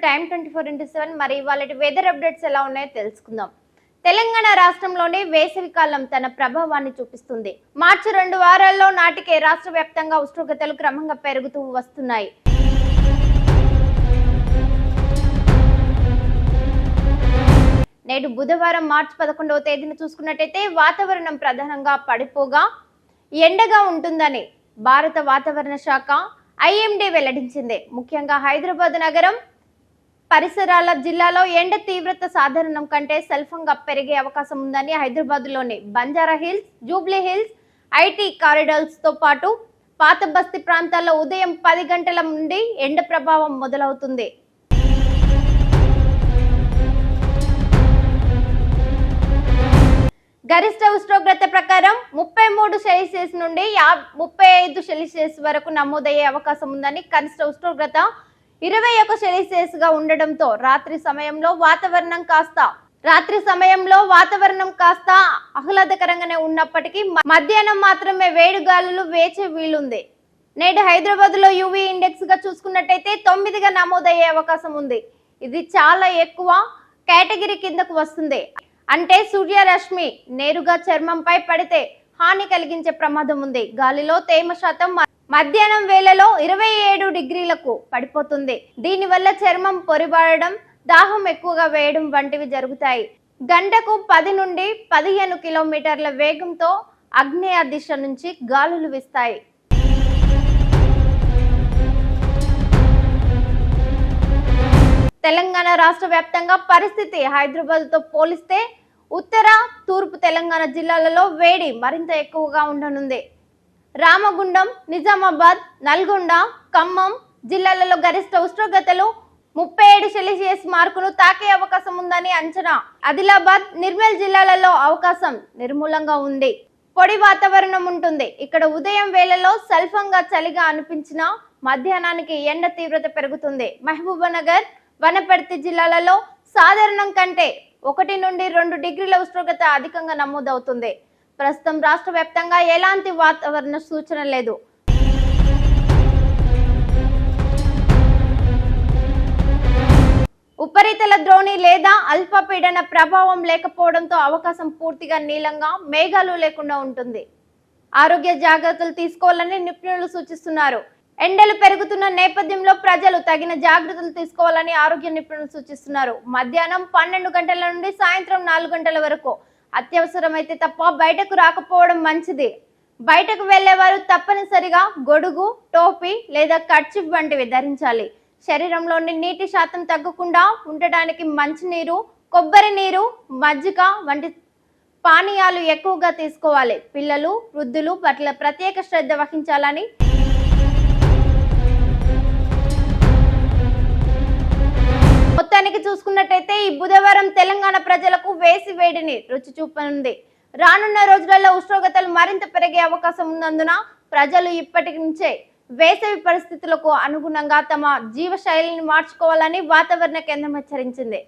Time 24x7 మరి వాళ్ళటి weather updates ఎలా ఉన్నాయో తెలుసుకుందాం. తెలంగాణ రాష్ట్రంలోనే వేసవి కాలం తన ప్రభావాన్ని చూపిస్తుంది. మార్చి 2 వారాల్లో నాటికే రాష్ట్ర వ్యాప్తంగా ఉష్ణోగ్రతలు క్రమంగా పెరుగుతూ వస్తున్నాయి. నేడు బుధవారం మార్చి 11వ తేదీన చూసుకున్నట్టయితే వాతావరణం ప్రధానంగా పడిపోగా ఎండగా ఉంటుందని భారత వాతావరణ శాఖ IMD వెల్లడించింది. ముఖ్యంగా హైదరాబాద్ నగరం పరిసరాల జిల్లాలో ఎండ తీవ్రత సాధారణం కంటే స్వల్పంగా పెరిగే అవకాశం ఉందని హైదరాబాద్లోని Banjara hills, Jubilee hills, IT corridors తో పాటు పాత బస్తీ ప్రాంతాల్లో ఉదయం 10 గంటల నుండి ఎండ ప్రభావం మొదలవుతుంది. గరిష్ట ఉష్ణోగ్రత ప్రకారం 33 సెల్సియస్ నుండి 35 సెల్సియస్ వరకు నమోదయ్యే అవకాశం ఉందని, కనిష్ట ఉష్ణోగ్రత 21 సెల్సియస్ గా ఉండడంతో రాత్రి సమయంలో వాతావరణం కాస్త ఆహ్లాదకరంగానే ఉన్నప్పటికీ మధ్యాహ్నం మాత్రమే వేడి గాలులు వేచే వీలుంది. నేడు హైదరాబాద్ లో UV ఇండెక్స్ గా చూసుకున్నట్టయితే 9గా నమోదయ్యే అవకాశం ఉంది. ఇది చాలా ఎక్కువ కేటగిరీ కిందకు వస్తుంది. అంటే సూర్యరశ్మి నేరుగా చర్మంపై పడితే హాని కలిగించే ప్రమాదం ఉంది. గాలిలో తేమ శాతం మధ్యాహ్నం వేళలో 27 డిగ్రీలకు పడిపోతుంది. దీనివల్ల చర్మం పొరిబారడం, దాహం ఎక్కువగా వేయడం వంటివి జరుగుతాయి. గంటకు 10 నుండి 15 కిలోమీటర్ల వేగంతో ఆగ్నేయ దిశ నుంచి గాలులు వీస్తాయి. తెలంగాణ రాష్ట్ర వ్యాప్తంగా పరిస్థితి హైదరాబాద్ తో పోలిస్తే ఉత్తర, తూర్పు తెలంగాణ జిల్లాలలో వేడి మరింత ఎక్కువగా ఉండనుంది. రామగుండం, నిజామాబాద్, నల్గొండ, ఖమ్మం జిల్లాలలో గరిష్ట ఉష్ణోగ్రతలు 37 సెల్సియస్ మార్కును తాకే అవకాశం ఉందని అంచనా. ఆదిలాబాద్, నిర్మల్ జిల్లాలలో అవకాశం నిర్మూలంగా ఉంది. పొడి వాతావరణం ఉంటుంది. ఇక్కడ ఉదయం వేళలో స్వల్పంగా చలిగా అనిపించినా మధ్యాహ్నానికి ఎండ తీవ్రత పెరుగుతుంది. మహబూబానగర్, వనపర్తి జిల్లాలలో సాధారణం కంటే 1 నుండి 2 డిగ్రీల ఉష్ణోగ్రత అధికంగా నమోదవుతుంది. ప్రస్తుతం రాష్ట్ర వ్యాప్తంగా ఎలాంటి వాతావరణ సూచన లేదు. ఉపరితల ద్రోణి లేదా అల్పపీడన ప్రభావం లేకపోవడంతో అవకాశం పూర్తిగా నీలంగా, మేఘాలు లేకుండా ఉంటుంది. ఆరోగ్య జాగ్రత్తలు తీసుకోవాలని నిపుణులు సూచిస్తున్నారు. ఎండలు పెరుగుతున్న నేపథ్యంలో ప్రజలు తగిన జాగ్రత్తలు తీసుకోవాలని ఆరోగ్య నిపుణులు సూచిస్తున్నారు. మధ్యాహ్నం 12 గంటల నుండి సాయంత్రం 4 గంటల వరకు అత్యవసరమైతే తప్ప బయటకు రాకపోవడం మంచిది. బయటకు వెళ్లేవారు తప్పనిసరిగా గొడుగు, టోపీ లేదా కర్చీఫ్ వంటివి ధరించాలి. శరీరంలోని నీటి శాతం తగ్గకుండా ఉండటానికి మంచినీరు, కొబ్బరి నీరు, మజ్జిగ వంటి పానీయాలు ఎక్కువగా తీసుకోవాలి. పిల్లలు, వృద్ధులు పట్ల ప్రత్యేక శ్రద్ధ వహించాలని మొత్తానికి చూసుకున్నట్టయితే ఈ బుధవారం తెలంగాణ ప్రజలకు వేసి వేడిని రుచి చూపనుంది. రానున్న రోజులలో ఉష్ణోగ్రతలు మరింత పెరిగే అవకాశం ఉన్నందున ప్రజలు ఇప్పటి నుంచే వేసవి పరిస్థితులకు అనుగుణంగా తమ జీవ శైలిని మార్చుకోవాలని వాతావరణ కేంద్రం హెచ్చరించింది.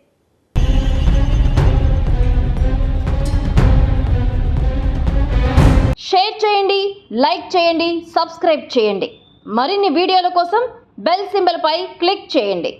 షేర్ చేయండి, లైక్ చేయండి, సబ్స్క్రైబ్ చేయండి. మరిన్ని వీడియోల కోసం బెల్ సింబల్ పై క్లిక్ చేయండి.